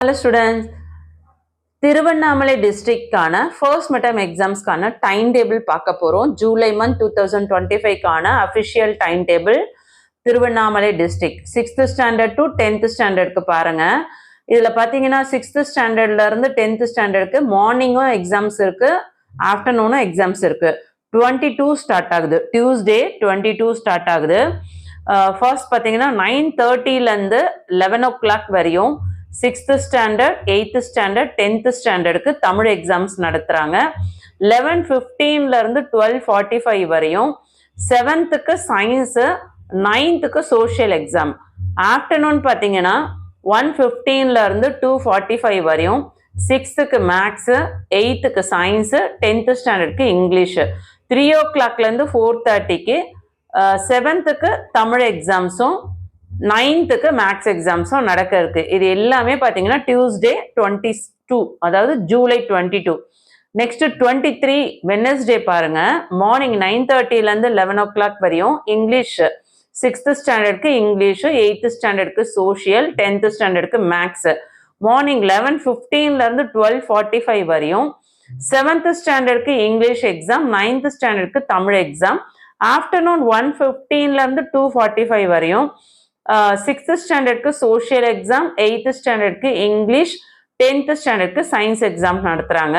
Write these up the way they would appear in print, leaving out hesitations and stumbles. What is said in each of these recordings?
Hello students, Tiruvannamalai டிஸ்ட்ரிக்ட்கான first midterm எக்ஸாம்ஸ்க்கான time table பார்க்க போகிறோம். ஜூலை மந்த் 2025க்கான official time table Tiruvannamalai district 6th standard to 10th ஸ்டாண்டர்டுக்கு பாருங்கள். இதில் பார்த்தீங்கன்னா 6th ஸ்டாண்டர்ட்லேருந்து 10th ஸ்டாண்டர்டுக்கு மார்னிங்கும் எக்ஸாம்ஸ் இருக்குது, ஆஃப்டர்நூனும் எக்ஸாம்ஸ் இருக்குது. 22 ஸ்டார்ட் ஆகுது, டியூஸ்டே 22 ஸ்டார்ட் ஆகுது. ஃபர்ஸ்ட் பார்த்தீங்கன்னா 9:30லேருந்து 11 o'clock வரையும் 6th standard, 8th standard, 10th ஸ்டாண்டர்டுக்கு தமிழ் எக்ஸாம்ஸ் நடத்துகிறாங்க. 11:15லேருந்து 12:45 வரையும் 7th science, 9th social exam. Afternoon பார்த்தீங்கன்னா 1:15லேருந்து 2:45 வரையும் 6th maths, 8th science, 10th ஸ்டாண்டர்டுக்கு இங்கிலீஷு. 3 o'clockலேருந்து 4:30க்கு 7th தமிழ் எக்ஸாம்ஸும் 9th மேக்ஸ் எக்ஸாம்ஸும் நடக்க இருக்கு. இது எல்லாமே பார்த்தீங்கன்னா டியூஸ்டே 22, அதாவது ஜூலை 22. நெக்ஸ்ட் 23 வெனஸ்டே பாருங்க, மார்னிங் 9:30லேருந்து 11 o'clock வரையும் இங்கிலீஷ். 6th ஸ்டாண்டர்டுக்கு இங்கிலீஷு, 8th ஸ்டாண்டர்டுக்கு சோஷியல், 10th ஸ்டாண்டர்டுக்கு மேக்ஸ். மார்னிங் 11:15லேருந்து 12:45 வரையும் 7th ஸ்டாண்டர்டுக்கு இங்கிலீஷ் எக்ஸாம், 9th ஸ்டாண்டர்டுக்கு தமிழ் எக்ஸாம். ஆஃப்டர்நூன் 1:15லேருந்து 2:45 வரையும் 6th ஸ்டாண்டர்டுக்கு social exam, 8th ஸ்டாண்டர்டுக்கு English, 10th ஸ்டாண்டர்டுக்கு science exam நடத்துகிறாங்க.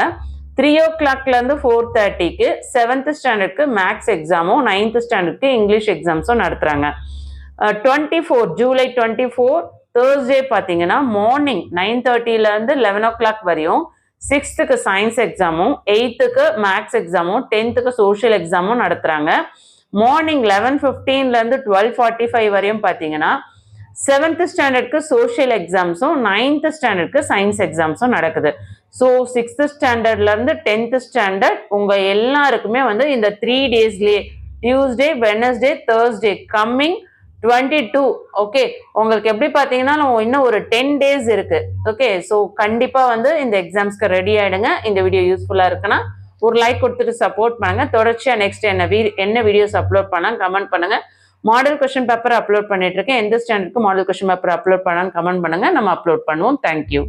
3 o'clockலேருந்து 4:30க்கு 7th ஸ்டாண்டர்டுக்கு மேக்ஸ் எக்ஸாமும், 9th ஸ்டாண்டர்டுக்கு இங்கிலீஷ் எக்ஸாம்ஸும் நடத்துகிறாங்க. 24 ஜூலை 24 தேர்ஸ்டே பார்த்தீங்கன்னா மார்னிங் 9:30லேருந்து 11 o'clock வரையும் 6th சயின்ஸ் எக்ஸாமும், 8th மேக்ஸ் எக்ஸாமும், 10th சோஷியல் எக்ஸாமும் நடத்துகிறாங்க. மார்னிங் 11:15லேருந்து 12:45 வரையும் பார்த்தீங்கன்னா 7th ஸ்டாண்டர்டுக்கு சோஷியல் எக்ஸாம்ஸும், 9th ஸ்டாண்டர்டுக்கு சயின்ஸ் எக்ஸாம்ஸும் நடக்குது. ஸோ 6th ஸ்டாண்டர்ட்லேருந்து 10th ஸ்டாண்டர்ட் உங்கள் எல்லாருக்குமே வந்து இந்த 3 டேஸ்லேயே Tuesday, Wednesday, Thursday coming 22, okay, உங்களுக்கு எப்படி பார்த்தீங்கன்னா இன்னும் ஒரு 10 days இருக்கு. ஓகே, ஸோ கண்டிப்பாக வந்து இந்த எக்ஸாம்ஸ்க்கு ரெடி ஆகிடுங்க. இந்த வீடியோ யூஸ்ஃபுல்லாக இருக்குன்னா ஒரு லைக் கொடுத்துட்டு சப்போர்ட் பண்ணுங்க. தொடர்ச்சியாக நெக்ஸ்ட் என்ன வீடியோஸ் அப்லோட் பண்ணால் கமெண்ட் பண்ணுங்க. மாடல் கொஸ்டின் பேப்பர் அப்லோட் பண்ணிட்டு இருக்கேன். எந்த ஸ்டாண்டர்டுக்கு மாடல் கொஸ்டின் பேப்பர் அப்லோட் பண்ணான்னு கமெண்ட் பண்ணுங்க, நம்ம அப்லோட் பண்ணுவோம். தேங்க்யூ.